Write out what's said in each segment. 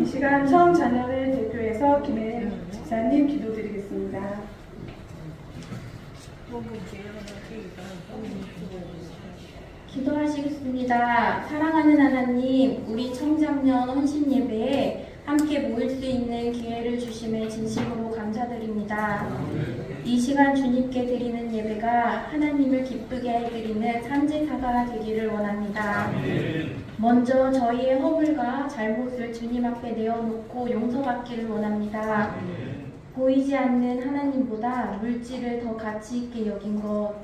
이 시간 처음 자녀를 대표해서 김혜림 집사님 기도드리겠습니다. 기도하시겠습니다. 사랑하는 하나님, 우리 청장년 헌신 예배에 함께 모일 수 있는 기회를 주심에 진심으로 감사드립니다. 이 시간 주님께 드리는 예배가 하나님을 기쁘게 해드리는 산제사가 되기를 원합니다. 먼저 저희의 허물과 잘못을 주님 앞에 내어놓고 용서받기를 원합니다. 보이지 않는 하나님보다 물질을 더 가치 있게 여긴 것,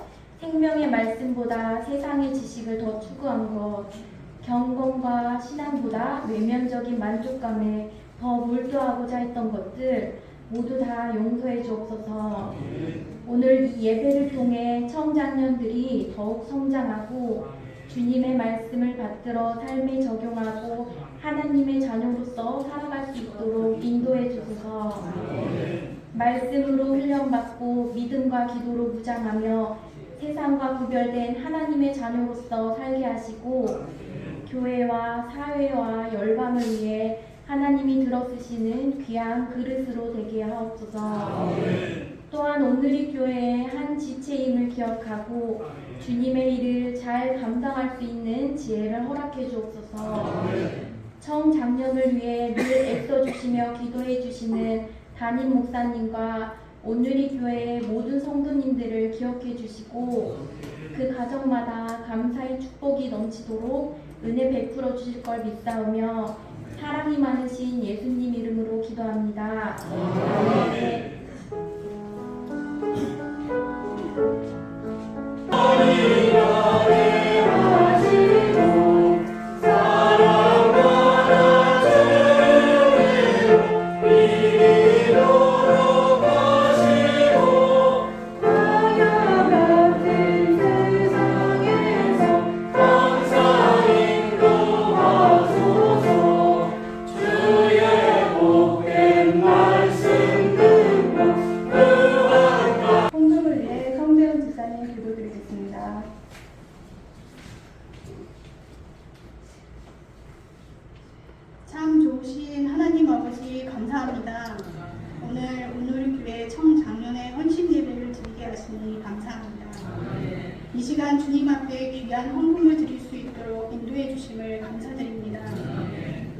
생명의 말씀보다 세상의 지식을 더 추구한 것, 경건과 신앙보다 외면적인 만족감에 더 몰두하고자 했던 것들 모두 다 용서해 주옵소서. 오늘 이 예배를 통해 청장년들이 더욱 성장하고 주님의 말씀을 받들어 삶에 적용하고 하나님의 자녀로서 살아갈 수 있도록 인도해 주소서. 말씀으로 훈련받고 믿음과 기도로 무장하며 세상과 구별된 하나님의 자녀로서 살게 하시고 교회와 사회와 열방을 위해 하나님이 들어쓰시는 귀한 그릇으로 되게 하옵소서. 또한 오늘의 교회의 한 지체임을 기억하고 주님의 일을 잘 감당할 수 있는 지혜를 허락해 주옵소서. 청장년을 위해 늘 애써주시며 기도해 주시는 담임 목사님과 오늘의 교회의 모든 성도님들을 기억해 주시고 그 가정마다 감사의 축복이 넘치도록 은혜 베풀어 주실 걸 믿사오며 사랑이 많으신 예수님 이름으로 기도합니다. 아멘. 참 좋으신 하나님 아버지 감사합니다. 오늘 교회 청장년의 헌신 예배를 드리게 하시니 감사합니다. 이 시간 주님 앞에 귀한 헌금을 드릴 수 있도록 인도해 주심을 감사드립니다.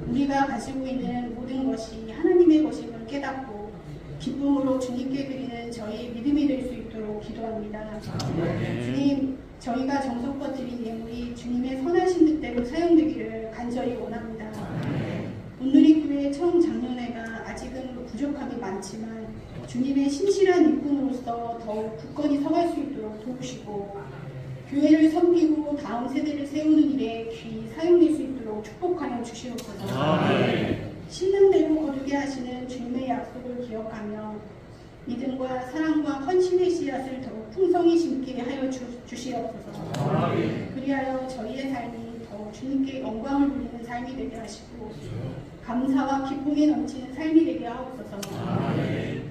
우리가 가지고 있는 모든 것이 하나님의 것임을 깨닫고 기쁨으로 주님께 드리는 저희의 믿음이 될 수 있도록 기도합니다. 주님, 저희가 정성껏 드린 예물이 주님의 선하신 뜻대로 사용되기를 간절히 원합니다. 오늘의 교회 청장년회가 아직은 부족함이 많지만 주님의 신실한 일꾼으로서 더욱 굳건히 서갈 수 있도록 도우시고 교회를 섬기고 다음 세대를 세우는 일에 귀히 사용될 수 있도록 축복하여 주시옵소서. 심는 대로 거두게 하시는 주님의 약속을 기억하며 믿음과 사랑과 헌신의 씨앗을 더욱 풍성히 심게 하여 주시옵소서. 그리하여 저희의 삶이 더욱 주님께 영광을 돌리는 삶이 되게 하시고 감사와 기쁨이 넘치는 삶이 되게 하옵소서.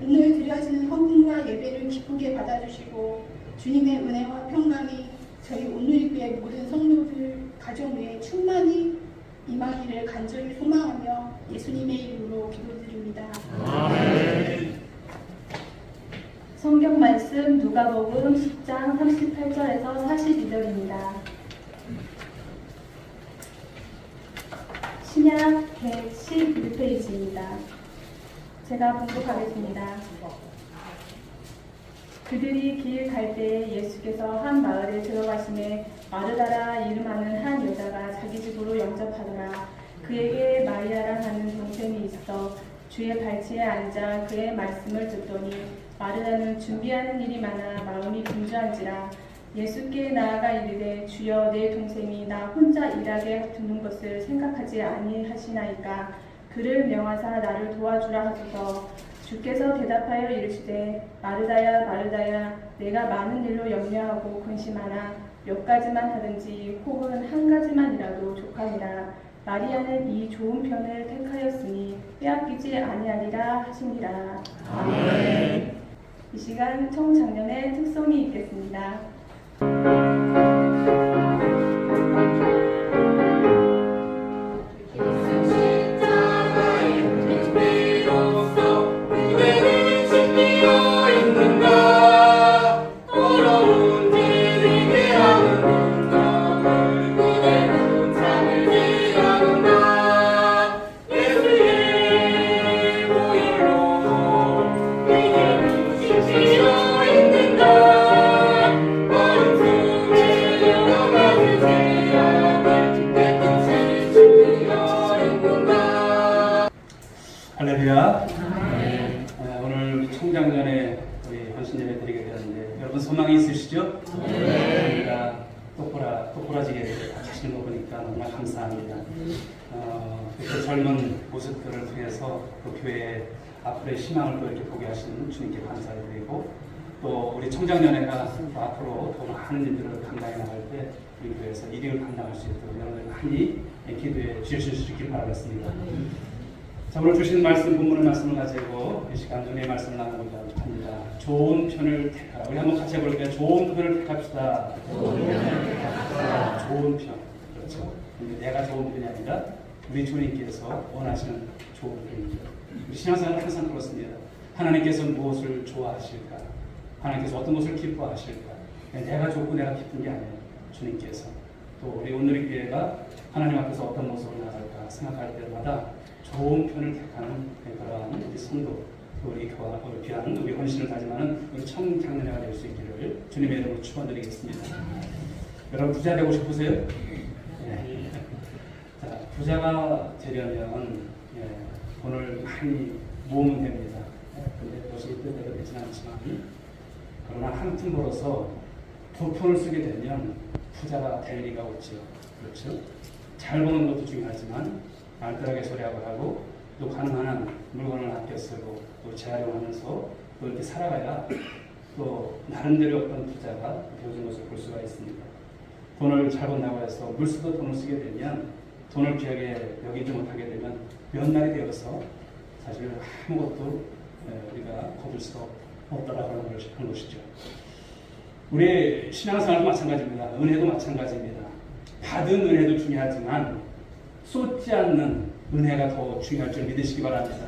오늘 드려지는 헌금과 예배를 기쁘게 받아주시고 주님의 은혜와 평강이 저희 오늘 교회 모든 성도들 가정 외에 충만히 임하기를 간절히 소망하며 예수님의 이름으로 기도드립니다. 성경 말씀 누가복음 10장 38절에서 42절입니다. 신약 111페이지입니다. 제가 봉독하겠습니다. 그들이 길 갈 때에 예수께서 한 마을에 들어가심에 마르다라 이름하는 한 여자가 자기 집으로 영접하더라. 그에게 마리아라 하는 동생이 있어 주의 발치에 앉아 그의 말씀을 듣더니 마르다는 준비하는 일이 많아 마음이 분주한지라. 예수께 나아가 이르되 주여, 내 동생이 나 혼자 일하게 두는 것을 생각하지 아니하시나이까. 그를 명하사 나를 도와주라 하소서. 주께서 대답하여 이르시되 마르다야 마르다야, 내가 많은 일로 염려하고 근심하나 몇 가지만 하든지 혹은 한 가지만이라도 족하니라. 마리아는 이 좋은 편을 택하였으니 빼앗기지 아니하리라 하시니라. 아멘. 이 시간 청장년의 특송이 있겠습니다. 예수 십자가에 할렐루야. 오늘 총장전에 우리 헌신 예배 드리게 되는데 여러분 소망이 있으시죠? 우리가 똑부러지게 하시는 거 보니까 너무나 감사합니다. 그 젊은 모습들을 통해서 그 교회의 앞으로의 희망을 또 이렇게 보게 하시는 주님께 감사드리고 또 우리 청장년회가 또 앞으로 더 많은 일들을 감당해 나갈 때 우리 교회에서 일을 감당할 수 있도록 여러분들 많이 기도해 주시길 바라겠습니다. 자, 오늘 주신 말씀, 본문의 말씀을 가지고 이 시간 은혜의 말씀을 나누고자 합니다. 좋은 편을 택하라. 우리 한번 같이 해볼게요. 좋은 편을 택합시다. 좋은 편. 그렇죠. 근데 내가 좋은 편이 아니라 우리 주님께서 원하시는 좋은 편이죠. 우리 신앙생활은 항상 그렇습니다. 하나님께서 무엇을 좋아하실까? 하나님께서 어떤 것을 기뻐하실까? 내가 좋고 내가 기쁜 게 아니에요. 주님께서. 또 우리 오늘의 교회가 하나님 앞에서 어떤 모습을 나갈까 생각할 때마다 좋은 편을 택하는 그러한 우리 성도, 우리 교화, 우리 귀한 우리 헌신을 다짐하는 우리 청장년회가 될 수 있기를 주님의 이름으로 축원드리겠습니다. 여러분 부자 되고 싶으세요? 네. 자, 부자가 되려면 돈을 많이 모으면 됩니다. 근데 그것이 뜻대로 되지는 않지만 그러나 한 푼 벌어서 두 푼을 쓰게 되면 부자가 될 리가 없죠. 그렇죠? 잘 버는 것도 중요하지만 알뜰하게 소리하고 하고 또 가능한 한 물건을 아껴 쓰고 또 재활용하면서 또 이렇게 살아가야 또 나름대로 어떤 부자가 되어진 것을 볼 수가 있습니다. 돈을 잘 번다고 해서 물쓰듯 돈을 쓰게 되면 돈을 귀하게 여기지 못하게 되면 몇 날이 되어서 사실 아무것도 우리가 거둘 수가 없다라고 하는 것이죠. 우리 신앙생활도 마찬가지입니다. 은혜도 마찬가지입니다. 받은 은혜도 중요하지만 쏟지 않는 은혜가 더 중요할 줄 믿으시기 바랍니다.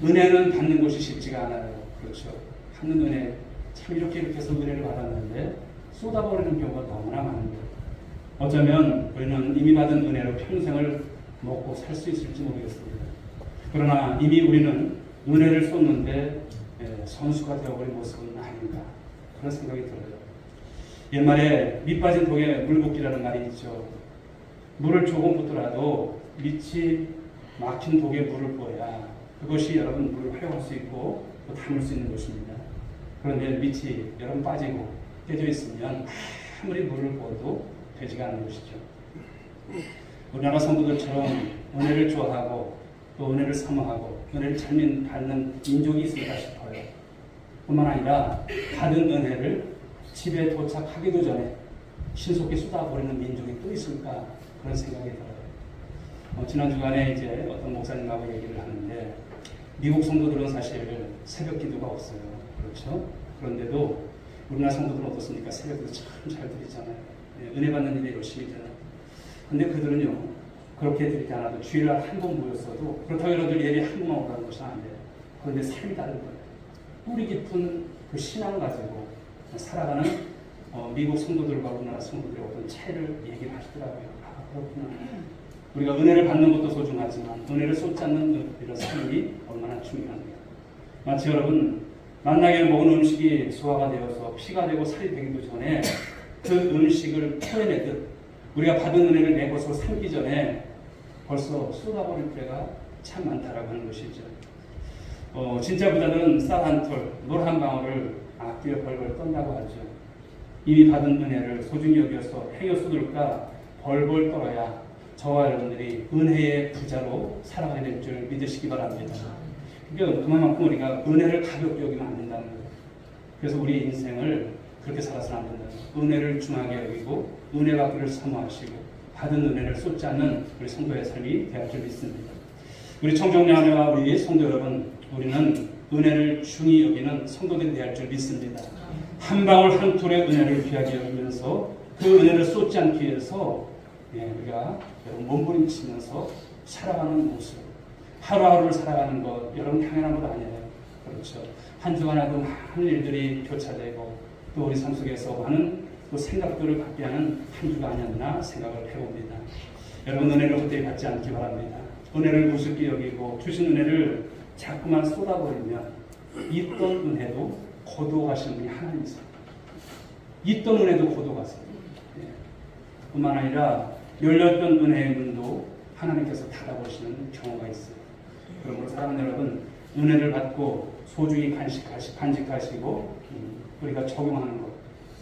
은혜는 받는 것이 쉽지가 않아요. 그렇죠. 받는 은혜, 참 이렇게 해서 은혜를 받았는데 쏟아버리는 경우가 너무나 많습니다. 어쩌면 우리는 이미 받은 은혜로 평생을 먹고 살 수 있을지 모르겠습니다. 그러나 이미 우리는 은혜를 쏟는데 선수가 되어버린 모습은 아닌가 그런 생각이 들어요. 옛말에 밑 빠진 독에 물 붓기라는 말이 있죠. 물을 조금 붓더라도 밑이 막힌 독에 물을 부어야 그것이 여러분 물을 활용할 수 있고 또 담을 수 있는 것입니다. 그런데 밑이 여러분 빠지고 깨져 있으면 아무리 물을 부어도 되지가 않는 것이죠. 우리나라 성도들처럼 은혜를 좋아하고 또 은혜를 사모하고 은혜를 잘 받는 민족이 있을까 싶어요. 뿐만 아니라 받은 은혜를 집에 도착하기도 전에 신속히 쏟아버리는 민족이 또 있을까 그런 생각이 들어요. 지난 주간에 이제 어떤 목사님하고 얘기를 하는데 미국 성도들은 사실 새벽 기도가 없어요. 그렇죠? 그런데도 우리나라 성도들은 어떻습니까? 새벽 기도 참 잘 드리잖아요. 은혜 받는 일에 열심히 있잖아요. 근데 그들은요 그렇게 드리지 않아도 주일날 한 번 모였어도 그렇다고 여러분들 예배 한 번만 오라는 것은 안 돼요. 그런데 삶이 다른 거예요. 뿌리 깊은 그 신앙을 가지고 살아가는 미국 성도들과 우리나라 성도들의 어떤 차이를 얘기를 하시더라고요. 아, 그렇구나. 우리가 은혜를 받는 것도 소중하지만 은혜를 쏟지 않는 이런 삶이 얼마나 중요한가. 마치 여러분 만나게 먹은 음식이 소화가 되어서 피가 되고 살이 되기도 전에 그 음식을 토해내듯 우리가 받은 은혜를 내 것으로 삼기 전에 벌써 쏟아버릴 때가 참 많다라고 하는 것이죠. 진짜 부자들은 쌀 한 톨, 물 한 방울을 아끼어 벌벌 떤다고 하죠. 이미 받은 은혜를 소중히 여겨서 행여 쏟을까 벌벌 떨어야 저와 여러분들이 은혜의 부자로 살아가야 될 줄 믿으시기 바랍니다. 그러니까 그만큼 우리가 은혜를 가볍게 여기면 안 된다는 거예요. 그래서 우리 인생을 그렇게 살아서는 안 된다는 거예요. 은혜를 중하게 여기고 은혜 받기를 사모하시고 받은 은혜를 쏟지 않는 우리 성도의 삶이 되어야 할 줄 믿습니다. 우리 청정년회와 우리 성도 여러분, 우리는 은혜를 중히 여기는 성도들이 되어야 할 줄 믿습니다. 한 방울 한 톨의 은혜를 귀하게 여기면서 그 은혜를 쏟지 않기 위해서 우리가 여러분 몸부림치면서 살아가는 모습, 하루하루를 살아가는 것 여러분 당연한 것 아니에요. 그렇죠. 한 주간에도 많은 일들이 교차되고 또 우리 삶 속에서 많은 또 생각들을 갖게 하는 한 주가 아니었나 생각을 해봅니다. 여러분 은혜를 헛되이 받지 않기 바랍니다. 은혜를 우습게 여기고 주신 은혜를 자꾸만 쏟아버리면 있던 은혜도 거두어 가시는 분이 하나님이세요. 있던 은혜도 거두어 가세요. 뿐만 아니라 열렸던 은혜의 문도 하나님께서 닫아보시는 경우가 있어요. 그러므로 사랑하는 여러분, 은혜를 받고 소중히 간직하시고 우리가 적용하는 것.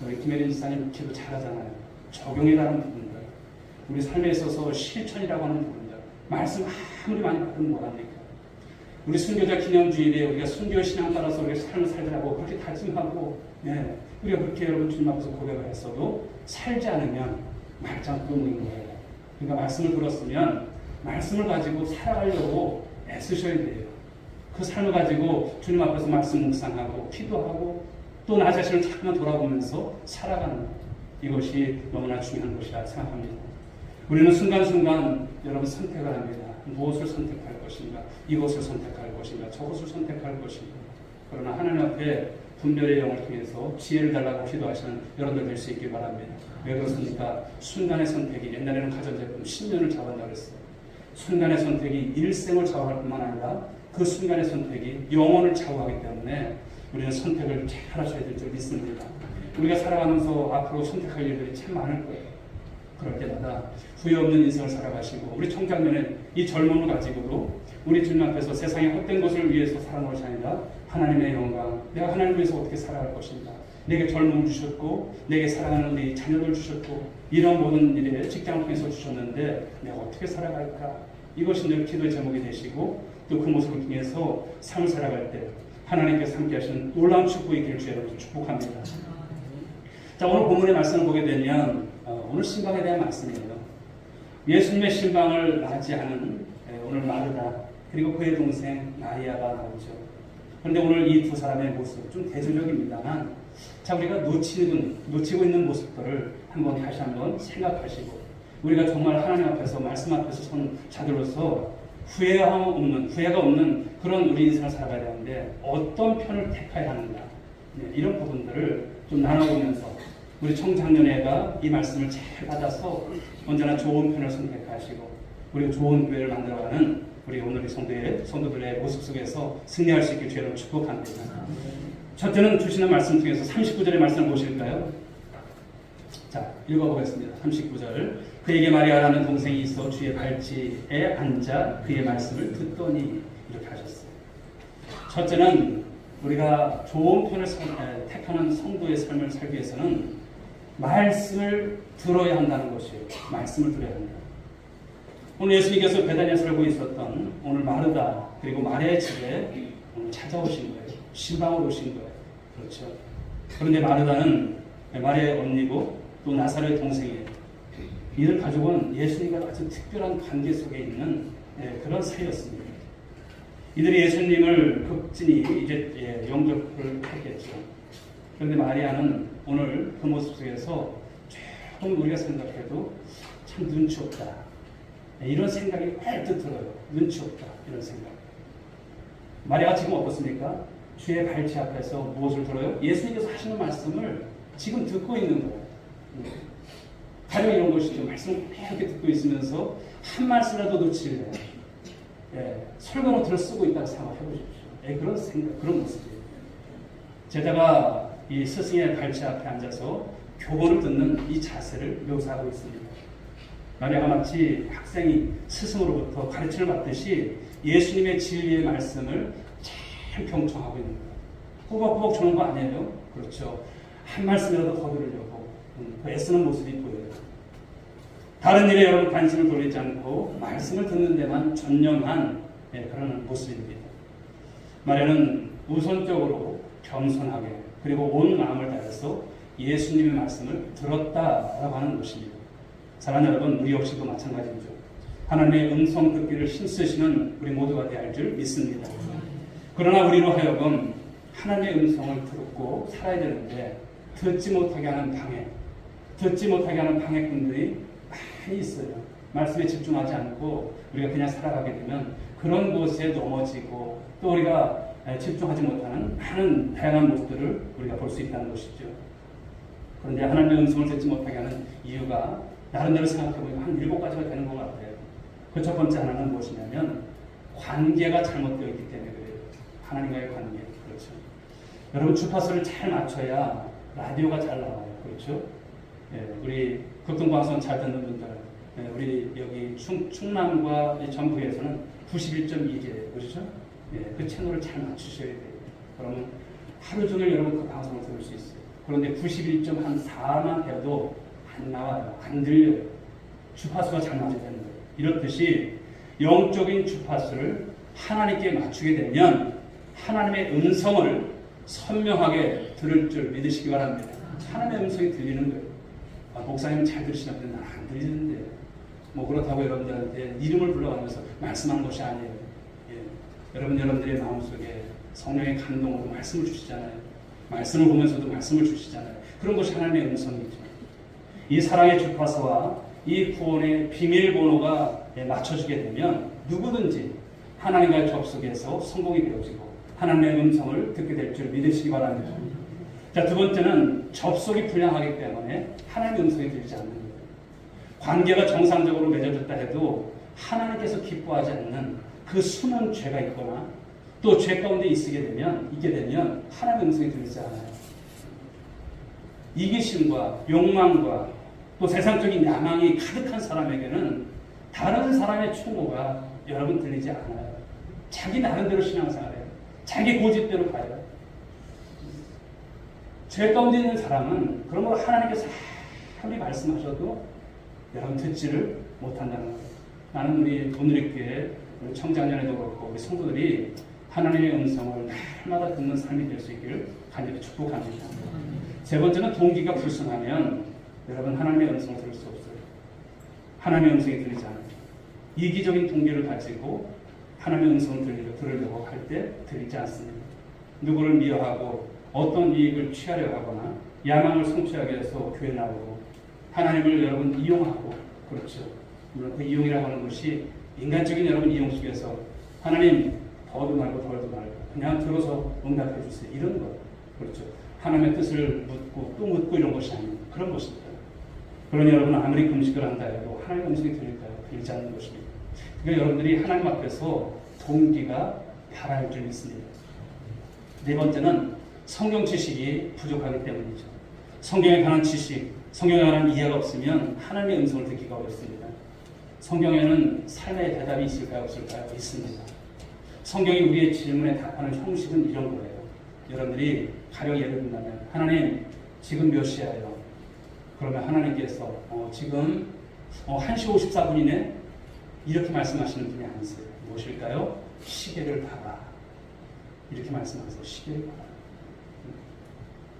우리 김혜린 지사님 기도 잘하잖아요. 적용이라는 부분들, 우리 삶에 있어서 실천이라고 하는 부분들, 말씀 아무리 많이 받으면 뭐합니까? 우리 순교자 기념주일에 우리가 순교 신앙 따라서 우리가 삶을 살자고 그렇게 다짐하고, 우리가 그렇게 여러분 주님 앞에서 고백을 했어도 살지 않으면 말짱 끊는 거예요. 그러니까 말씀을 들었으면 말씀을 가지고 살아가려고 애쓰셔야 돼요. 그 삶을 가지고 주님 앞에서 말씀 묵상하고 기도하고 또 나 자신을 자꾸만 돌아보면서 살아가는 것. 이것이 너무나 중요한 것이라 생각합니다. 우리는 순간순간 여러분 선택을 합니다. 무엇을 선택할 것인가? 이것을 선택할 것인가? 저것을 선택할 것인가? 그러나 하나님 앞에 분별의 영을 통해서 지혜를 달라고 기도하시는 여러분들 될 수 있길 바랍니다. 왜 그렇습니까? 순간의 선택이, 옛날에는 가전제품 10년을 잡았다고 그랬어요. 순간의 선택이 일생을 좌우할 뿐만 아니라 그 순간의 선택이 영혼을 좌우하기 때문에 우리는 선택을 잘 하셔야 될 줄 믿습니다. 우리가 살아가면서 앞으로 선택할 일들이 참 많을 거예요. 그럴 때마다 후회 없는 인생을 살아가시고 우리 청장년의 이 젊음을 가지고도 우리 주님 앞에서 세상의 헛된 것을 위해서 살아갈 것이 아니라 하나님의 영광, 내가 하나님을 위해서 어떻게 살아갈 것인가, 내게 젊음을 주셨고 내게 사랑하는 우리 자녀를 주셨고 이런 모든 일에 직장을 통해서 주셨는데 내가 어떻게 살아갈까, 이것이 늘 기도의 제목이 되시고 또 그 모습을 통해서 삶을 살아갈 때 하나님께서 함께 하시는 놀라운 축복이 있기를 주 여러분 축복합니다. 자, 오늘 본문의 말씀을 보게 되면 오늘 신방에 대한 말씀이에요. 예수님의 신방을 맞이하는 오늘 마르다 그리고 그의 동생 마리아가 나오죠. 그런데 오늘 이 두 사람의 모습 좀 대조적입니다만, 자, 우리가 놓치고 있는 모습들을 다시 한번 생각하시고 우리가 정말 하나님 앞에서 말씀 앞에서 선 자들로서 후회가 없는 그런 우리 인생을 살아가야 되는데 어떤 편을 택해야 하는가, 이런 부분들을 좀 나눠보면서 우리 청장년회가 이 말씀을 잘 받아서 언제나 좋은 편을 선택하시고 우리가 좋은 교회를 만들어가는 우리 오늘의 성도들의 모습 속에서 승리할 수 있게 주님을 축복합니다. 첫째는 주시는 말씀 중에서 39절의 말씀을 보실까요? 자, 읽어보겠습니다. 39절. 그에게 마리아라는 동생이 있어 주의 발치에 앉아 그의 말씀을 듣더니, 이렇게 하셨어요. 첫째는 우리가 좋은 편을 택하는 성도의 삶을 살기 위해서는 말씀을 들어야 한다는 것이에요. 말씀을 들어야 한다. 오늘 예수님께서 베다니에 살고 있었던 오늘 마르다 그리고 마리아의 집에 오늘 찾아오신 거예요. 신방으로 오신 거예요. 그렇죠. 그런데 마르다는 마리아의 언니고 또 나사로의 동생이에요. 이들 가족은 예수님과 아주 특별한 관계 속에 있는 그런 사이였습니다. 이들이 예수님을 극진히 이제 영접을 했겠죠. 그런데 마리아는 오늘 그 모습 속에서 조금 우리가 생각해도 참 눈치 없다, 이런 생각이 발뜻 들어요. 눈치 없다, 이런 생각. 마리아가 지금 어떻습니까? 주의 발치 앞에서 무엇을 들어요? 예수님께서 하시는 말씀을 지금 듣고 있는 거예요. 가령 이런 것이죠. 말씀을 이렇게 듣고 있으면서 한 말씀이라도 놓치면 설거노트를 쓰고 있다고 생각해 보십시오. 그런 생각, 그런 모습이에요. 제자가 이 스승의 발치 앞에 앉아서 교본을 듣는 이 자세를 묘사하고 있습니다. 마리아가 마치 학생이 스승으로부터 가르침을 받듯이 예수님의 진리의 말씀을 잘 경청하고 있는 거예요. 꾸벅꾸벅 주는 거 아니에요? 그렇죠. 한 말씀이라도 더 들으려고 애쓰는 모습이 보여요. 다른 일에 여러분 관심을 돌리지 않고 말씀을 듣는 데만 전념한 그런 모습입니다. 마리아는 우선적으로 겸손하게 그리고 온 마음을 다해서 예수님의 말씀을 들었다라고 하는 것입니다. 사랑하는 여러분, 우리 역시도 마찬가지죠. 하나님의 음성 듣기를 힘쓰시는 우리 모두가 되어야 할 줄 믿습니다. 그러나 우리로 하여금 하나님의 음성을 듣고 살아야 되는데 듣지 못하게 하는 방해꾼들이 많이 있어요. 말씀에 집중하지 않고 우리가 그냥 살아가게 되면 그런 곳에 넘어지고 또 우리가 집중하지 못하는 많은 다양한 모습들을 우리가 볼 수 있다는 것이죠. 그런데 하나님의 음성을 듣지 못하게 하는 이유가 나름대로 생각해보면 한 7가지가 되는 것 같아요. 그 첫 번째 하나는 무엇이냐면 관계가 잘못되어 있기 때문에 그래요. 하나님과의 관계. 그렇죠. 여러분 주파수를 잘 맞춰야 라디오가 잘 나와요. 그렇죠. 우리 극동방송 잘 듣는 분들 우리 여기 충남과 이 전북에서는 91.1이에요. 그렇죠? 그 채널을 잘 맞추셔야 돼요. 그러면 하루 종일 여러분 그 방송을 들을 수 있어요. 그런데 91.4만 돼도 안 나와요. 안 들려요. 주파수가 잘 맞아야 되는 거예요. 이렇듯이 영적인 주파수를 하나님께 맞추게 되면 하나님의 음성을 선명하게 들을 줄 믿으시기 바랍니다. 하나님의 음성이 들리는 거예요. 목사님 잘 들으시는데 난 안 들리는데 뭐 그렇다고 여러분들한테 이름을 불러가면서 말씀하는 것이 아니에요. 여러분들의 마음속에 성령의 감동으로 말씀을 주시잖아요. 말씀을 보면서도 말씀을 주시잖아요. 그런 것이 하나님의 음성이죠. 이 사랑의 주파수와 이 구원의 비밀번호가 맞춰지게 되면 누구든지 하나님과의 접속에서 성공이 되어지고 하나님의 음성을 듣게 될 줄 믿으시기 바랍니다. 자, 두 번째는 접속이 불량하기 때문에 하나님의 음성이 들리지 않는 거예요. 관계가 정상적으로 맺어졌다 해도 하나님께서 기뻐하지 않는 그 숨은 죄가 있거나 또 죄 가운데 있게 되면 하나님의 음성이 들리지 않아요. 이기심과 욕망과 또 세상적인 야망이 가득한 사람에게는 다른 사람의 충고가 여러분 들리지 않아요. 자기 나름대로 신앙생활해요. 자기 고집대로 가요. 죄 가운데 있는 사람은 그런 걸 하나님께서 아무리 말씀하셔도 여러분 듣지를 못한다는 거예요. 나는 우리 오늘의 교회 우리 청장년에도 그렇고 우리 성도들이 하나님의 음성을 날마다 듣는 삶이 될 수 있기를 간절히 축복합니다. 세 번째는 동기가 불순하면 여러분 하나님의 음성을 들을 수 없어요. 하나님의 음성이 들리지 않아요. 이기적인 동기를 가지고 하나님의 음성을 들으려고 할 때 들리지 않습니다. 누구를 미워하고 어떤 이익을 취하려고 하거나 야망을 성취하기 위해서 교회 나오고 하나님을 여러분 이용하고 그렇죠. 물론 그 이용이라고 하는 것이 인간적인 여러분 이용 속에서 하나님 더도 말고 덜도 말고 그냥 들어서 응답해 주세요. 이런 것. 그렇죠. 하나님의 뜻을 묻고 또 묻고 이런 것이 아닙니다. 그런 것입니다. 그러니 여러분 아무리 금식을 한다 해도 하나님의 음성이 들릴까요? 들리지 않는 것입니다. 그러니까 여러분들이 하나님 앞에서 동기가 바랄 줄 믿습니다. 네 번째는 성경 지식이 부족하기 때문이죠. 성경에 관한 지식, 성경에 관한 이해가 없으면 하나님의 음성을 듣기가 어렵습니다. 성경에는 삶의 대답이 있을까요? 없을까요? 있습니다. 성경이 우리의 질문에 답하는 형식은 이런 거예요. 여러분들이 가령 예를 든다면 하나님 지금 몇 시예요? 그러면 하나님께서 지금 1시 54분이네? 이렇게 말씀하시는 분이 아니세요. 무엇일까요? 시계를 봐라. 이렇게 말씀하세요. 시계를 봐라.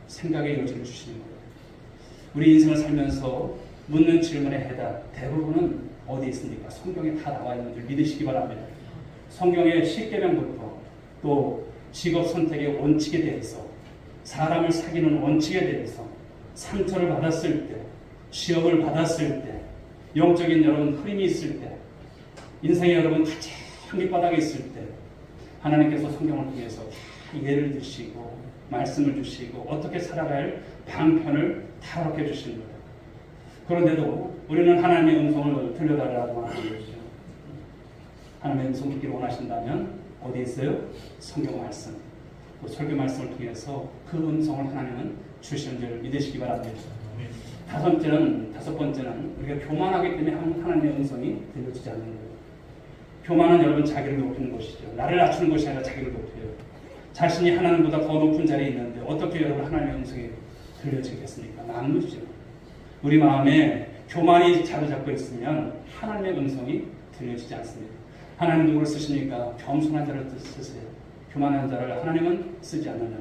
생각의 여지를 주시는 거예요. 우리 인생을 살면서 묻는 질문의 해답 대부분은 어디에 있습니까? 성경에 다 나와 있는 줄 믿으시기 바랍니다. 성경의 10계명부터 또 직업 선택의 원칙에 대해서 사람을 사귀는 원칙에 대해서 상처를 받았을 때 시험을 받았을 때 영적인 여러분 흐림이 있을 때 인생의 여러분 가장 밑바닥에 있을 때 하나님께서 성경을 통해서 다 예를 드시고 말씀을 주시고 어떻게 살아갈 방편을 다 이렇게 주시는 거예요. 그런데도 우리는 하나님의 음성을 들려달라고 하는 것이죠. 하나님의 음성 듣기를 원하신다면 어디에 있어요? 성경 말씀, 또 설교 말씀을 통해서 그 음성을 하나님은 주시는 줄 믿으시기 바랍니다. 다섯 번째는 우리가 교만하기 때문에 하나님의 음성이 들려지지 않는 거예요. 교만은 여러분 자기를 높이는 것이죠. 나를 낮추는 것이 아니라 자기를 높여요. 자신이 하나님보다 더 높은 자리에 있는데 어떻게 여러분 하나님의 음성이 들려지겠습니까? 만무지죠. 우리 마음에 교만이 자리 잡고 있으면 하나님의 음성이 들려지지 않습니다. 하나님 누구를 쓰십니까? 겸손한 자를 쓰세요. 교만한 자를 하나님은 쓰지 않는다.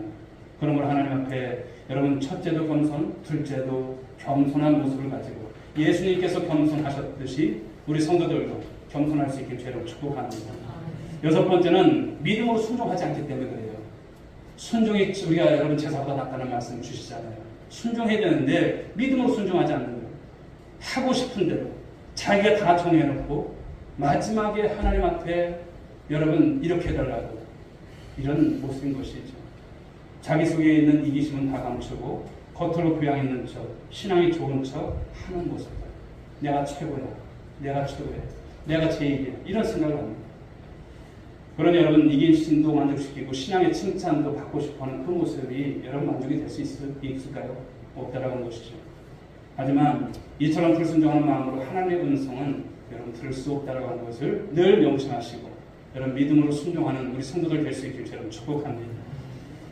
그런 걸 하나님 앞에 여러분 첫째도 겸손, 둘째도 겸손한 모습을 가지고 예수님께서 겸손하셨듯이 우리 성도들도 겸손할 수 있게 죄를 축복합니다. 여섯 번째는 믿음으로 순종하지 않기 때문에 그래요. 순종이 우리가 여러분 제사보다 낫다는 말씀 주시잖아요. 순종해야 되는데 믿음으로 순종하지 않는 거예요. 하고 싶은 대로 자기가 다 정해놓고 마지막에 하나님 앞에 여러분 이렇게 해달라고 이런 모습인 것이죠. 자기 속에 있는 이기심은 다 감추고 겉으로 교양 있는 척, 신앙이 좋은 척 하는 모습. 내가 최고야, 내가 최고야, 내가 제일이야 이런 생각을 합니다. 그러니 여러분 이기심도 만족시키고 신앙의 칭찬도 받고 싶어하는 그 모습이 여러분 만족이 될 수 있을까요? 없다라는 것이죠. 하지만 이처럼 불순종하는 마음으로 하나님의 음성은 여러분 들을 수 없다라고 하는 것을 늘 명심하시고 여러분 믿음으로 순종하는 우리 성도들 될 수 있기를 저는 축복합니다.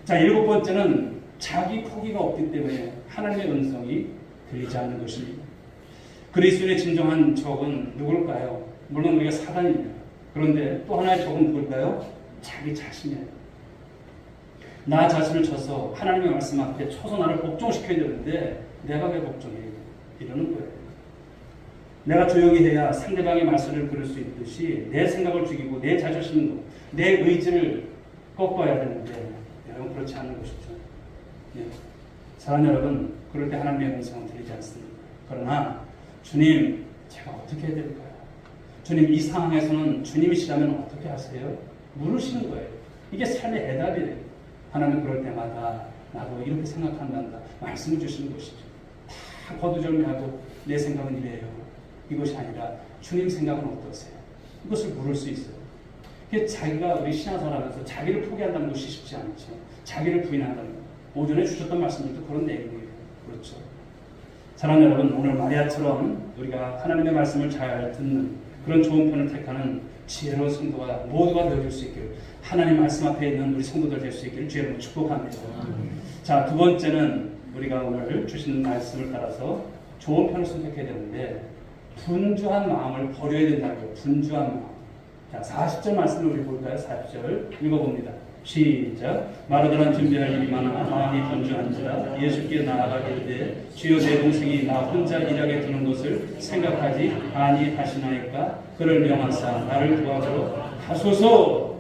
자, 7번째는 자기 포기가 없기 때문에 하나님의 음성이 들리지 않는 것입니다. 그리스도인의 진정한 적은 누굴까요? 물론 우리가 사단입니다. 그런데 또 하나의 적은 누굴까요? 자기 자신이에요. 나 자신을 쳐서 하나님의 말씀 앞에 쳐서 나를 복종시켜야 되는데 내가 왜 복종해? 이러는 거예요. 내가 조용히 해야 상대방의 말씀을 들을 수 있듯이 내 생각을 죽이고 내 자존심, 내 의지를 꺾어야 되는데 여러분 그렇지 않는 것이죠. 네. 사랑하는 여러분, 그럴 때 하나님의 음성은 들리지 않습니다. 그러나 주님, 제가 어떻게 해야 될까요? 주님, 이 상황에서는 주님이시라면 어떻게 하세요? 물으시는 거예요. 이게 삶의 해답이에요. 하나님 그럴 때마다 나도 이렇게 생각한단다. 말씀을 주시는 것이죠. 다 거두절미하고 내 생각은 이래요. 이것이 아니라 주님 생각은 어떠세요? 이것을 물을 수 있어요. 자기가 우리 신앙생활하면서 자기를 포기한다는 것이 쉽지 않죠. 자기를 부인한다는 것. 오전에 주셨던 말씀들도 그런 내용이에요. 그렇죠. 사랑하는 여러분, 오늘 마리아처럼 우리가 하나님의 말씀을 잘 듣는 그런 좋은 편을 택하는 지혜로운 성도가 모두가 되어줄 수 있기를, 하나님 말씀 앞에 있는 우리 성도들 될 수 있기를 주의 이름으로 축복합니다. 자, 두 번째는 우리가 오늘 주신 말씀을 따라서 좋은 편을 선택해야 되는데 분주한 마음을 버려야 된다고요. 분주한 마음. 자, 40절 말씀을 우리 볼까요? 40절 읽어봅니다. 시작. 마르다란 준비할 일이 많아 마음이 분주한지라 예수께 나아가기를 주여 내 동생이 나 혼자 일하게 두는 것을 생각하지 아니하시나이까. 그를 명하사 나를 도와주러 가소서.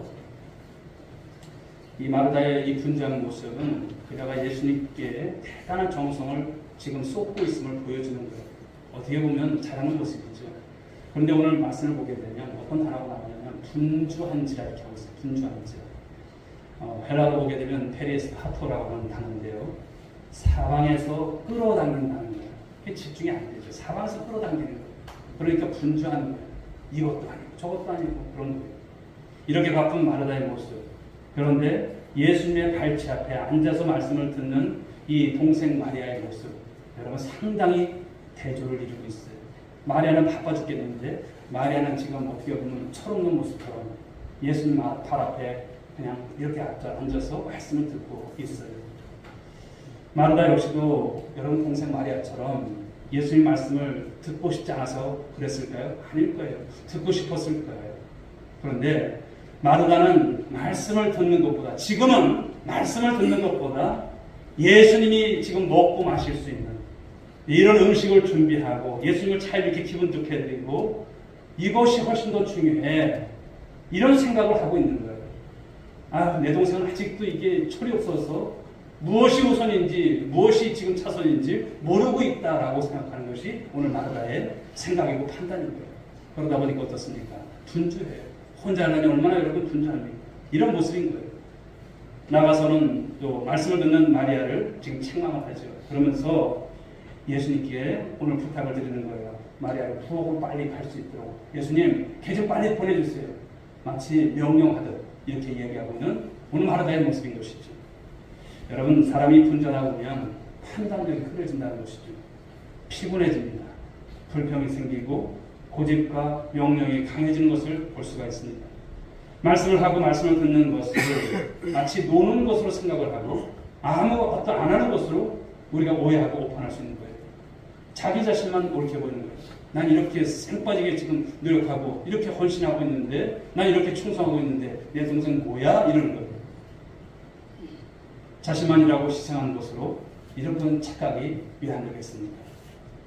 이 마르다의 이 분주한 모습은 그다가 예수님께 대단한 정성을 지금 쏟고 있음을 보여주는 거예요. 어떻게 보면 잘하는 모습이죠. 그런데 오늘 말씀을 보게 되면 어떤 단어가 나오냐면 분주한지라 이렇게 하고 있어요. 분주한지라. 헬라어로 보게 되면 페리에스 하토라고 하는 단어인데요. 사방에서 끌어당긴다는 거예요. 이게 집중이 안 되죠. 사방에서 끌어당기는 거예요. 그러니까 분주한 거예요. 이것도 아니고 저것도 아니고 그런 거예요. 이렇게 바쁜 마르다의 모습. 그런데 예수님의 발치 앞에 앉아서 말씀을 듣는 이 동생 마리아의 모습. 여러분 상당히 대조를 이루고 있어요. 마리아는 바빠 죽겠는데 마리아는 지금 어떻게 보면 철없는 모습처럼 예수님 발 앞에 그냥 이렇게 앉아서 말씀을 듣고 있어요. 마르다 역시도 여러분 동생 마리아처럼 예수님 말씀을 듣고 싶지 않아서 그랬을까요? 아닐 거예요. 듣고 싶었을 거예요. 그런데 마르다는 말씀을 듣는 것보다, 지금은 말씀을 듣는 것보다 예수님이 지금 먹고 마실 수 있는 이런 음식을 준비하고 예수님을 잘 이렇게 기분 좋게 해드리고 이것이 훨씬 더 중요해. 이런 생각을 하고 있는 거예요. 아, 내 동생은 아직도 이게 철이 없어서 무엇이 우선인지 무엇이 지금 차선인지 모르고 있다라고 생각하는 것이 오늘 마르다의 생각이고 판단인 거예요. 그러다 보니까 어떻습니까? 분주해요. 혼자 하려니 얼마나 여러분 분주합니까? 이런 모습인 거예요. 나가서는 또 말씀을 듣는 마리아를 지금 책망을 하죠. 그러면서 예수님께 오늘 부탁을 드리는 거예요. 마리아를 부엌을 빨리 갈 수 있도록 예수님 개 좀 빨리 보내주세요. 마치 명령하듯 이렇게 얘기하고 있는 오늘 마르다의 모습인 것이죠. 여러분 사람이 분주하다 보면 판단력이 흐려진다는 것이죠. 피곤해집니다. 불평이 생기고 고집과 명령이 강해지는 것을 볼 수가 있습니다. 말씀을 하고 말씀을 듣는 것을 마치 노는 것으로 생각을 하고 아무것도 안 하는 것으로 우리가 오해하고 오판할 수 있는 거예요. 자기 자신만 옳게 보이는 거예요. 난 이렇게 생빠지게 지금 노력하고 이렇게 헌신하고 있는데, 난 이렇게 충성하고 있는데 내 동생 뭐야? 이러는 거예요. 자신만이라고 희생하는 것으로 이런 착각이 위안되겠습니까?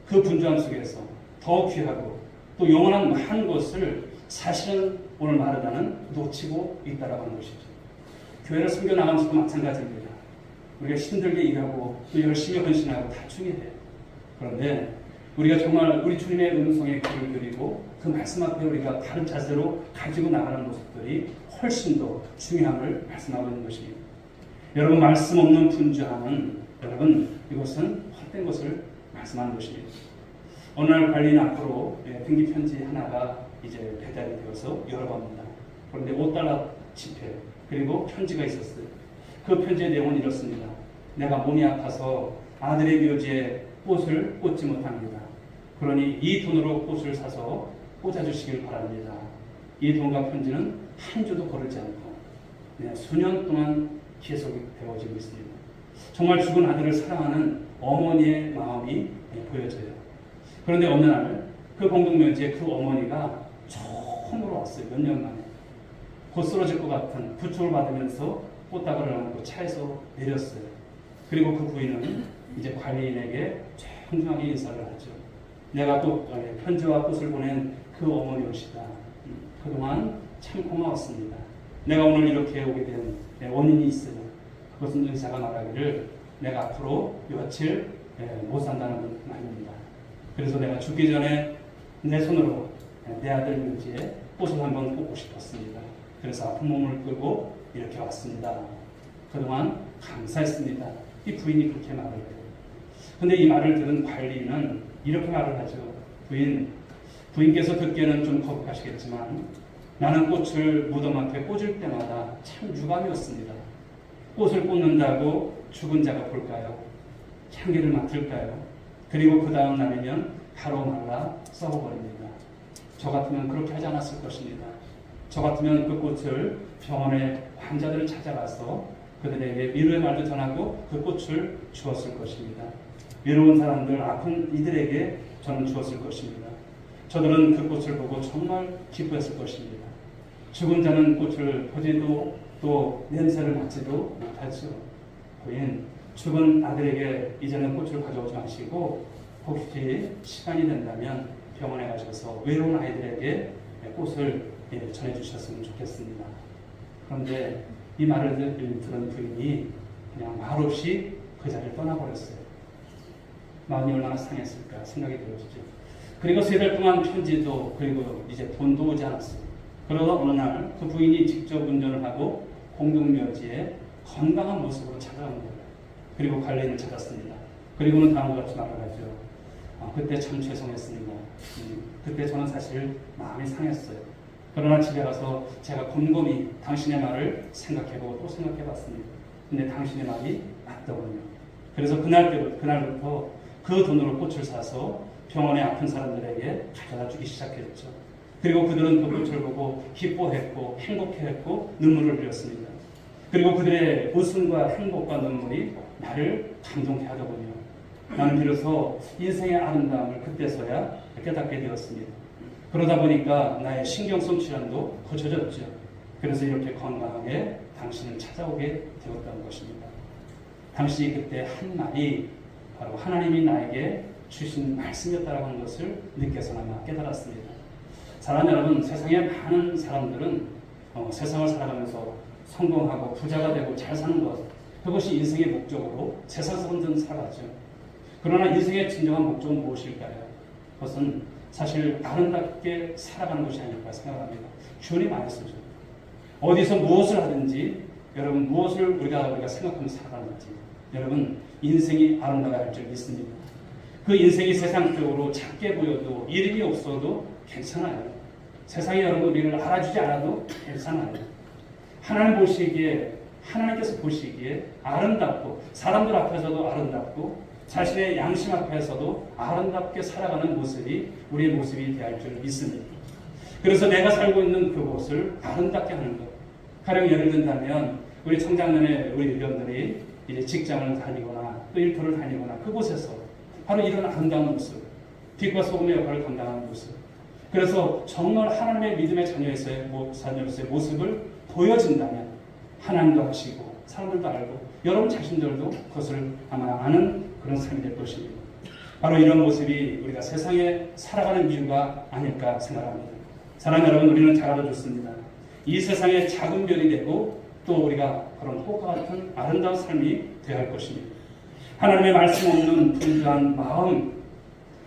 그 분주함 속에서 더 귀하고 또 영원한 한 것을 사실은 오늘 마르다는 놓치고 있다라고 하는 것이죠. 교회를 섬겨나가는 것도 마찬가지입니다. 우리가 힘들게 일하고 또 열심히 헌신하고 다 중요해요. 그런데 우리가 정말 우리 주님의 음성에 귀를 기울이고 그 말씀 앞에 우리가 다른 자세로 가지고 나가는 모습들이 훨씬 더 중요함을 말씀하고 있는 것입니다. 여러분 말씀 없는 분주함은 여러분 이것은 헛된 것을 말씀하는 것입니다. 어느 날 관리인 앞으로 등기 편지 하나가 이제 배달이 되어서 열어봅니다. 그런데 $5 지폐 그리고 편지가 있었어요. 그 편지의 내용은 이렇습니다. 내가 몸이 아파서 아들의 묘지에 꽃을 꽂지 못합니다. 그러니 이 돈으로 꽃을 사서 꽂아주시길 바랍니다. 이 돈과 편지는 한 주도 거르지 않고 수년 동안 계속 되어지고 있습니다. 정말 죽은 아들을 사랑하는 어머니의 마음이 보여져요. 그런데 어느 날 그 공동묘지에 그 어머니가 처음으로 왔어요. 몇 년 만에. 곧 쓰러질 것 같은 부축을 받으면서 꽃다발을 안고 차에서 내렸어요. 그리고 그 부인은 이제 관리인에게 정중하게 인사를 하죠. 내가 또 편지와 꽃을 보낸 그 어머니오시다. 그동안 참 고마웠습니다. 내가 오늘 이렇게 오게 된 원인이 있어요. 그것은 의사가 말하기를 내가 앞으로 며칠 못 산다는 말입니다. 그래서 내가 죽기 전에 내 손으로 내 아들 묘지에 꽃을 한번 꽂고 싶었습니다. 그래서 아픈 몸을 끌고 이렇게 왔습니다. 그동안 감사했습니다. 이 부인이 그렇게 말을 해요. 근데 이 말을 들은 관리인은 이렇게 말을 하죠. 부인께서 듣기에는 좀 거북하시겠지만 나는 꽃을 무덤 앞에 꽂을 때마다 참 유감이었습니다. 꽃을 꽂는다고 죽은 자가 볼까요? 향기를 맡을까요? 그리고 그 다음 날이면 바로 말라 썩어버립니다. 저 같으면 그렇게 하지 않았을 것입니다. 저 같으면 그 꽃을 병원의 환자들을 찾아가서 그들에게 위로의 말도 전하고 그 꽃을 주었을 것입니다. 외로운 사람들, 아픈 이들에게 저는 주었을 것입니다. 저들은 그 꽃을 보고 정말 기뻐했을 것입니다. 죽은 자는 꽃을 보지도 또 냄새를 맡지도 못하죠. 부인, 죽은 아들에게 이제는 꽃을 가져오지 마시고 혹시 시간이 된다면 병원에 가셔서 외로운 아이들에게 꽃을 전해주셨으면 좋겠습니다. 그런데 이 말을 들은 부인이 그냥 말없이 그 자리를 떠나버렸어요. 마음이 얼마나 상했을까 생각이 들었죠. 그리고 3달 동안 편지도 그리고 이제 돈도 오지 않았어요. 그러다 어느 날 그 부인이 직접 운전을 하고 공동묘지에 건강한 모습으로 찾아온 거예요. 그리고 관리인을 찾았습니다. 그리고는 다음과 같이 말을 하죠. 그때 참 죄송했습니다. 그때 저는 사실 마음이 상했어요. 그러나 집에 가서 제가 곰곰이 당신의 말을 생각해보고 또 생각해봤습니다. 근데 당신의 말이 맞더군요. 그래서 그날부터 그 돈으로 꽃을 사서 병원에 아픈 사람들에게 가져다 주기 시작했죠. 그리고 그들은 그 꽃을 보고 기뻐했고 행복해했고 눈물을 흘렸습니다. 그리고 그들의 웃음과 행복과 눈물이 나를 감동케 하더군요. 나는 비로소 인생의 아름다움을 그때서야 깨닫게 되었습니다. 그러다 보니까 나의 신경성 질환도 고쳐졌죠. 그래서 이렇게 건강하게 당신을 찾아오게 되었다는 것입니다. 당신이 그때 한 말이 바로 하나님이 나에게 주신 말씀이었다라고 하는 것을 늦게서나마 깨달았습니다. 사랑하는 여러분, 세상에 많은 사람들은 세상을 살아가면서 성공하고 부자가 되고 잘 사는 것, 그것이 인생의 목적으로 세상 사람들은 살아가죠. 그러나 인생의 진정한 목적은 무엇일까요? 그것은 사실 아름답게 살아가는 것이 아닐까 생각합니다. 주님이 많이 쓰죠. 어디서 무엇을 하든지 여러분 무엇을 우리가 생각하면서 살아가는지 여러분 인생이 아름다워야 할 줄 믿습니다. 그 인생이 세상적으로 작게 보여도 이름이 없어도 괜찮아요. 세상에 여러분 우리를 알아주지 않아도 괜찮아요. 하나님께서 보시기에 아름답고 사람들 앞에서도 아름답고 자신의 양심 앞에서도 아름답게 살아가는 모습이 우리의 모습이 되어야 할 줄 믿습니다. 그래서 내가 살고 있는 그곳을 아름답게 하는 것. 가령 예를 든다면 우리 청장년의 우리 의원들이 이제 직장을 다니거나 또 일터를 다니거나 그곳에서 바로 이런 아름다운 모습, 빛과 소금의 역할을 감당하는 모습. 그래서 정말 하나님의 믿음의 자녀로서의 모습을 보여진다면 하나님도 하시고 사람들도 알고 여러분 자신들도 그것을 아마 아는 그런 삶이 될 것입니다. 바로 이런 모습이 우리가 세상에 살아가는 이유가 아닐까 생각합니다. 사랑하는 여러분, 우리는 잘 알아줬습니다. 이 세상의 작은 별이 되고 또 우리가 그런 호과 같은 아름다운 삶이 되어야 할 것입니다. 하나님의 말씀 없는 분주한 마음,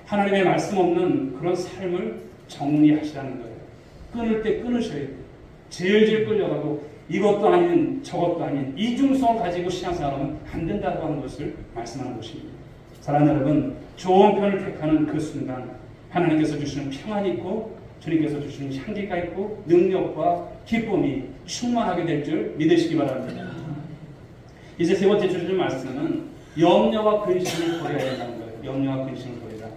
하나님의 말씀 없는 그런 삶을 정리하시라는 거예요. 끊을 때 끊으셔야 돼요. 질질 끌려가고 이것도 아닌 저것도 아닌 이중성을 가지고 신앙생활하면 안 된다고 하는 것을 말씀하는 것입니다. 사랑하는 여러분, 좋은 편을 택하는 그 순간 하나님께서 주시는 평안이 있고 주님께서 주시는 향기가 있고 능력과 기쁨이 충만하게 될 줄 믿으시기 바랍니다. 이제 세 번째 주시는 말씀은 염려와 근심을 버려야 한다는 거예요. 염려와 근심을 보이라.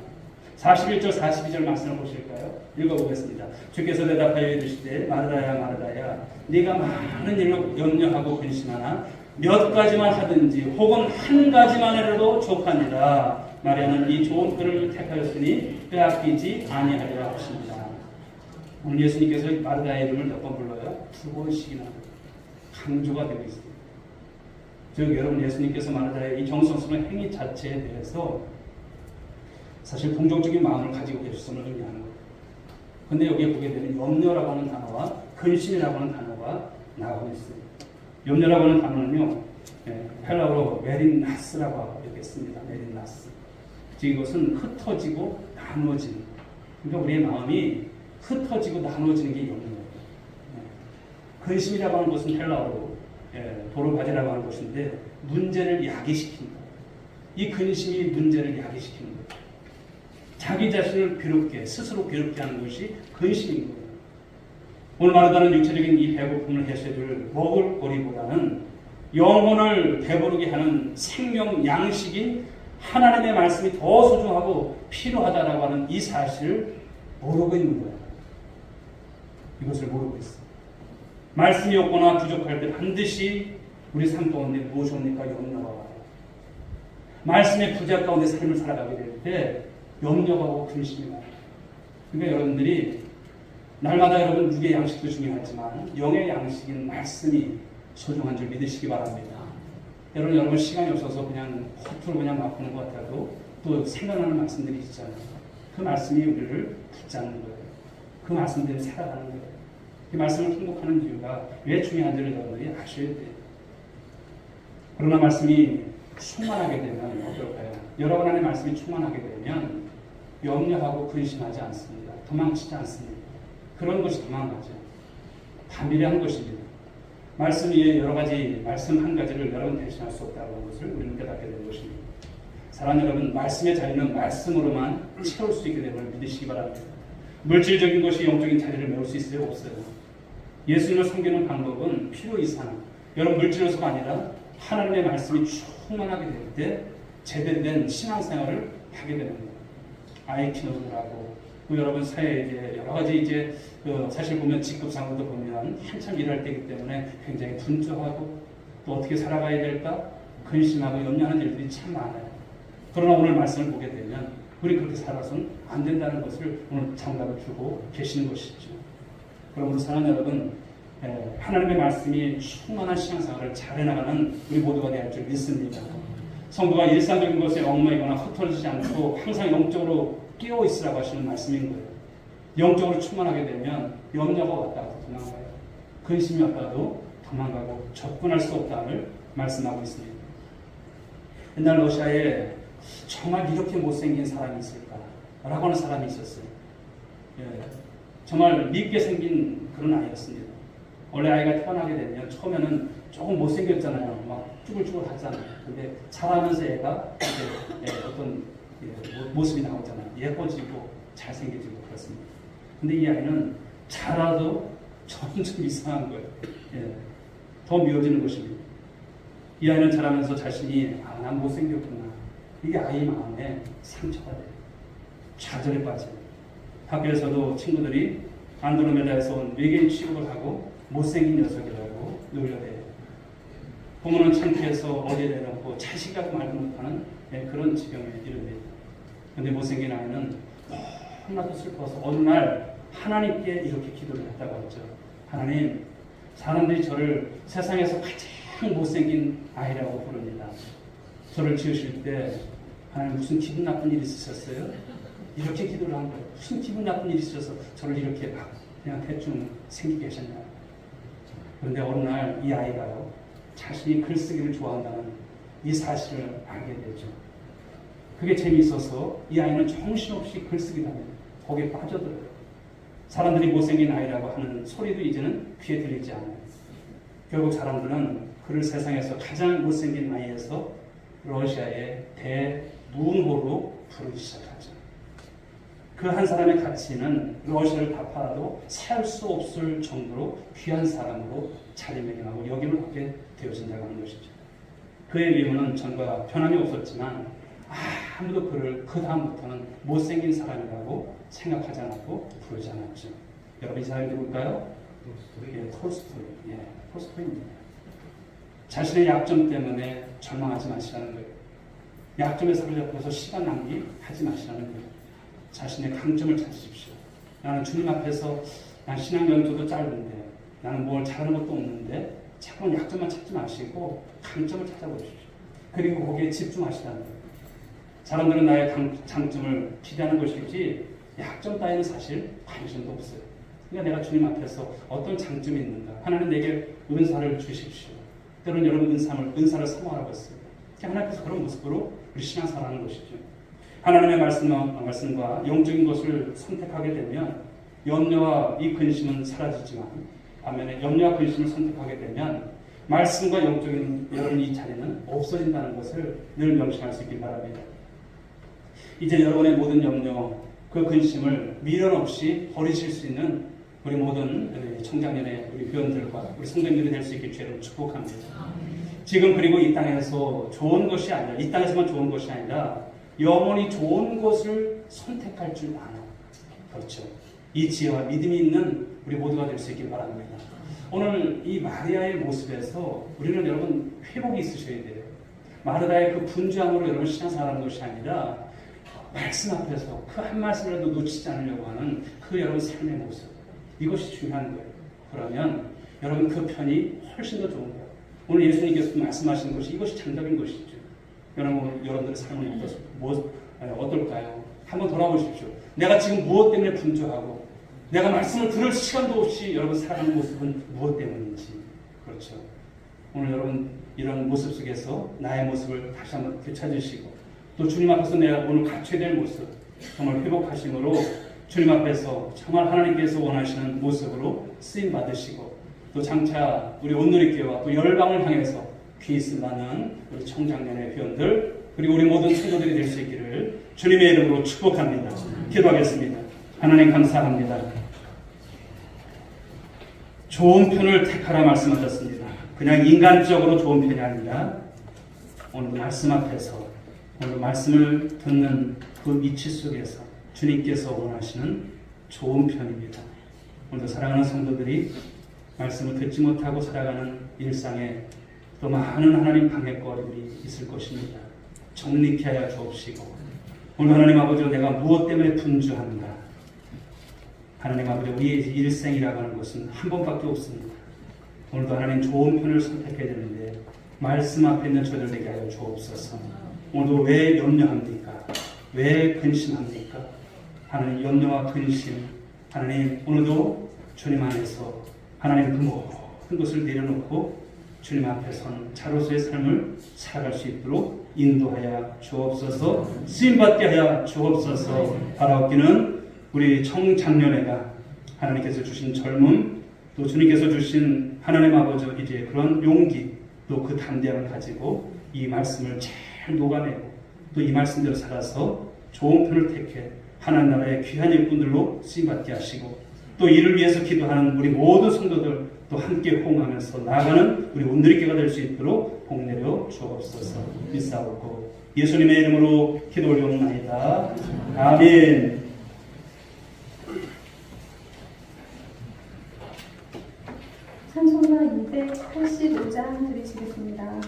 41절 42절 말씀을 보실까요? 읽어보겠습니다. 주께서 대답하여 이르시되 마르다야 마르다야 네가 많은 일로 염려하고 근심하나 몇 가지만 하든지 혹은 한 가지만 해도 족하니라. 마리아는 이 좋은 꼴을 택하였으니 빼앗기지 아니하리라 하십니다. 오늘 예수님께서 마르다의 이름을 몇 번 불러요? 2번씩이나 강조가 되고 있습니다. 즉 여러분 예수님께서 마르다의 이 정성스러운 행위 자체에 대해서 사실 동정적인 마음을 가지고 계셨음을 의미하는 거예요. 근데 여기에 보게 되면 염려라고 하는 단어와 근심이라고 하는 단어가 나오고 있어요. 염려라고 하는 단어는요, 헬라어로 메린나스라고 이렇게 씁니다. 메린나스. 즉 이것은 흩어지고 나누어지는. 그러니까 우리의 마음이 흩어지고 나누어지는 게 염려예요. 근심이라고 하는 것은 헬라어로 도르바지라고 하는 것인데 문제를 야기시킨다. 이 근심이 문제를 야기시키는 거예요. 자기 자신을 괴롭게, 스스로 괴롭게 하는 것이 근심인 거예요. 오늘 말하다는 육체적인 이 배고픔을 해소해줄 먹을거리보다는 영혼을 배부르게 하는 생명 양식인 하나님의 말씀이 더 소중하고 필요하다라고 하는 이 사실을 모르고 있는 거예요. 이것을 모르고 있어요. 말씀이 없거나 부족할 때 반드시 우리 삶 가운데 무엇이 옵니까? 염려가 와요. 말씀의 부재 가운데 삶을 살아가게 될 때 염려가 오고 근심이 와요. 그러니까 여러분들이 날마다 여러분 육의 양식도 중요하지만 영의 양식인 말씀이 소중한 줄 믿으시기 바랍니다. 여러분 시간이 없어서 그냥 허투루 그냥 막 보는 것 같아도 또 생각나는 말씀들이 있잖아요. 그 말씀이 우리를 붙잡는 거예요. 그 말씀들이 살아가는 거예요. 이 말씀을 통곡하는 이유가 왜 중요한지를 여러분들이 아셔야 돼요. 그러나 말씀이 충만하게 되면 어떨까요? 여러분 안에 말씀이 충만하게 되면 염려하고 근심하지 않습니다. 도망치지 않습니다. 그런 것이 도망가죠. 반비례한 것입니다. 말씀 위에 여러 가지 말씀 한 가지를 여러분 대신할 수 없다는 것을 우리는 깨닫게 되는 것입니다. 사랑하는 여러분, 말씀의 자리는 말씀으로만 채울 수 있게 됨을 믿으시기 바랍니다. 물질적인 것이 영적인 자리를 메울 수 있어요? 없어요? 예수님을 섬기는 방법은 필요 이상 여러분 물질로서가 아니라 하나님의 말씀이 충만하게 될 때 제대로 된 신앙생활을 하게 되는 거예요. 아이 키우는 거라고 여러분 사회에 이제 여러 가지 사실 보면 직급상으로도 보면 한참 일할 때이기 때문에 굉장히 분주하고 또 어떻게 살아가야 될까 근심하고 염려하는 일들이 참 많아요. 그러나 오늘 말씀을 보게 되면 우리 그렇게 살아서는 안 된다는 것을 오늘 장갑을 주고 계시는 것이죠. 그러므로 사랑하는 여러분, 하나님의 말씀이 충만한 신앙생활을 잘해나가는 우리 모두가 되어야 할 줄 믿습니다. 성도가 일상적인 것에 얽매이거나 흩어지지 않고 항상 영적으로 끼어 있으라고 하시는 말씀인 거예요. 영적으로 충만하게 되면 염려가 왔다고 도망가요. 근심이 왔다도 도망가고 접근할 수 없다를 말씀하고 있습니다. 옛날 러시아에 정말 이렇게 못생긴 사람이 있을까? 라고 하는 사람이 있었어요. 정말 밉게 생긴 그런 아이였습니다. 원래 아이가 태어나게 되면 처음에는 조금 못생겼잖아요. 막 쭈글쭈글 하잖아요. 근데 자라면서 애가 어떤 모습이 나오잖아요. 예뻐지고 잘생겨지고 그렇습니다. 근데 이 아이는 자라도 점점 이상한 거예요. 더 미워지는 것입니다. 이 아이는 자라면서 자신이 난 못생겼구나. 이게 아이 마음에 상처가 돼요. 좌절에 빠져요. 학교에서도 친구들이 안드로메다에서 온 외계인 취급을 하고 못생긴 녀석이라고 놀려대요. 부모는 창피해서 어디에 내놓고 자식이라고 말도 못하는 그런 지경에 이릅니다. 그런데 못생긴 아이는 너무나도 슬퍼서 어느 날 하나님께 이렇게 기도를 했다고 하죠. 하나님, 사람들이 저를 세상에서 가장 못생긴 아이라고 부릅니다. 저를 지으실 때 하나님 무슨 기분 나쁜 일이 있으셨어요? 이렇게 기도를 한 거예요. 무슨 기분 나쁜 일이 있어서 저를 이렇게 막 그냥 대충 생기게 하셨나요? 그런데 어느 날 이 아이가요, 자신이 글쓰기를 좋아한다는 이 사실을 알게 되죠. 그게 재미있어서 이 아이는 정신없이 글쓰기를 합니다. 거기에 빠져들어요. 사람들이 못생긴 아이라고 하는 소리도 이제는 귀에 들리지 않아요. 결국 사람들은 그를 세상에서 가장 못생긴 아이에서 러시아의 대문호로 부르기 시작하죠. 그 한 사람의 가치는 러시아를 다 팔아도 살 수 없을 정도로 귀한 사람으로 자리매김하고 여김을 받게 되어진다고 하는 것이죠. 그의 미모는 전과 변함이 없었지만 아무도 그를 그 다음부터는 못생긴 사람이라고 생각하지 않았고 부르지 않았죠. 여러분 이 사람이 누굴까요? 예, 톨스토이. 예, 톨스토이입니다. 자신의 약점 때문에 절망하지 마시라는 거예요. 약점에 사로잡혀서 시간 낭비하지 마시라는 거예요. 자신의 강점을 찾으십시오. 나는 주님 앞에서 난 신앙 연도도 짧은데 나는 뭘 잘하는 것도 없는데 자꾸 약점만 찾지 마시고 강점을 찾아보십시오. 그리고 거기에 집중하시라는 거예요. 사람들은 나의 장점을 기대하는 것이지 약점 따위는 사실 관심도 없어요. 그러니까 내가 주님 앞에서 어떤 장점이 있는가. 하나님 내게 은사를 주십시오. 때로는 여러분 은사를 사모하라고 했습니다. 하나님께서 그런 모습으로 우리 신앙생활하는 것이죠. 하나님의 말씀과 영적인 것을 선택하게 되면 염려와 이 근심은 사라지지만 반면에 염려와 근심을 선택하게 되면 말씀과 영적인 여러분 이 자리는 없어진다는 것을 늘 명심할 수 있길 바랍니다. 이제 여러분의 모든 염려, 그 근심을 미련 없이 버리실 수 있는 우리 모든 청장년의 우리 회원들과 우리 성도님들이 될 수 있길 주를 축복합니다. 지금 그리고 이 땅에서 좋은 것이 아니라 이 땅에서만 좋은 것이 아니라 영원히 좋은 것을 선택할 줄 아는 그렇죠. 이 지혜와 믿음이 있는 우리 모두가 될 수 있길 바랍니다. 오늘 이 마리아의 모습에서 우리는 여러분 회복이 있으셔야 돼요. 마르다의 그 분주함으로 여러분 신앙생활하는 것이 아니라 말씀 앞에서 그 한 말씀이라도 놓치지 않으려고 하는 그 여러분 삶의 모습 이것이 중요한 거예요. 그러면 여러분 그 편이 훨씬 더 좋은 거예요. 오늘 예수님께서 말씀하시는 것이 이것이 장답인 것이죠. 여러분들의 삶은 어떨까요? 한번 돌아보십시오. 내가 지금 무엇 때문에 분주하고 내가 말씀을 들을 시간도 없이 여러분 살아가는 모습은 무엇 때문인지 그렇죠. 오늘 여러분 이런 모습 속에서 나의 모습을 다시 한번 되찾으시고 또 주님 앞에서 내가 오늘 갖춰야 될 모습 정말 회복하심으로 주님 앞에서 정말 하나님께서 원하시는 모습으로 쓰임 받으시고 또 장차 우리 온누리교회와 또 열방을 향해서 귀히 쓰임받는 우리 청장년의 회원들 그리고 우리 모든 성도들이 될 수 있기를 주님의 이름으로 축복합니다. 기도하겠습니다. 하나님 감사합니다. 좋은 편을 택하라 말씀하셨습니다. 그냥 인간적으로 좋은 편이 아니라 오늘 말씀 앞에서 오늘 말씀을 듣는 그 위치 속에서 주님께서 원하시는 좋은 편입니다. 오늘도 사랑하는 성도들이 말씀을 듣지 못하고 살아가는 일상에 또 많은 하나님 방해거리들이 있을 것입니다. 정립케 하여 주옵시고 오늘 하나님 아버지로 내가 무엇 때문에 분주한가. 하나님 아버지 우리의 일생이라고 하는 것은 한 번밖에 없습니다. 오늘도 하나님 좋은 편을 선택해야 되는데 말씀 앞에 있는 저들 되게 하여 주옵소서. 오늘도 왜 염려합니까? 왜 근심합니까? 하나님 염려와 근심 하나님 오늘도 주님 안에서 하나님 그 모든 것을 내려놓고 주님 앞에 선 자로서의 삶을 살아갈 수 있도록 인도하여 주옵소서. 쓰임받게 하여 주옵소서. 바라옵기는 우리 청장년회가 하나님께서 주신 젊음 또 주님께서 주신 하나님 아버지 이제 그런 용기 또 그 담대함을 가지고 이 말씀을 잘 녹아내고 또 이 말씀대로 살아서 좋은 편을 택해 하나님 나라의 귀한 일꾼들로 쓰임받게 하시고 또 이를 위해서 기도하는 우리 모든 성도들 또 함께 호응하면서 나아가는 우리 온누리교회가 될 수 있도록 복내려 주옵소서. 믿사옵고 예수님의 이름으로 기도 올려옵나이다. 아멘. 찬송가 285장 드리시겠습니다.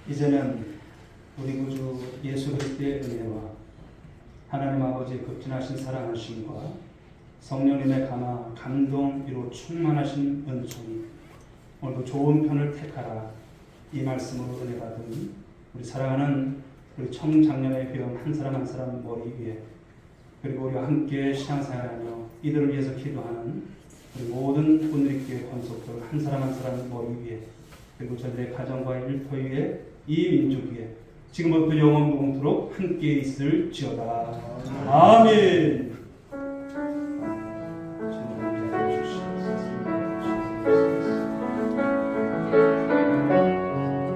이제는 우리 구주 예수 그리스도의 은혜와 하나님 아버지의 극진하신 사랑하심과 성령님의 감화 감동 이로 충만하신 은총이 오늘도 좋은 편을 택하라. 이 말씀으로 은혜 받은 우리 사랑하는 우리 청장년의 회원 한 사람 한 사람 머리 위에, 그리고 우리와 함께 신앙생활하며 이들을 위해서 기도하는 우리 모든 오늘의 권속들 한 사람 한 사람 머리 위에, 그리고 저들의 가정과 일터 위에, 이 민족 위에 지금부터 영원 무궁토록 함께 있을지어다. 아멘.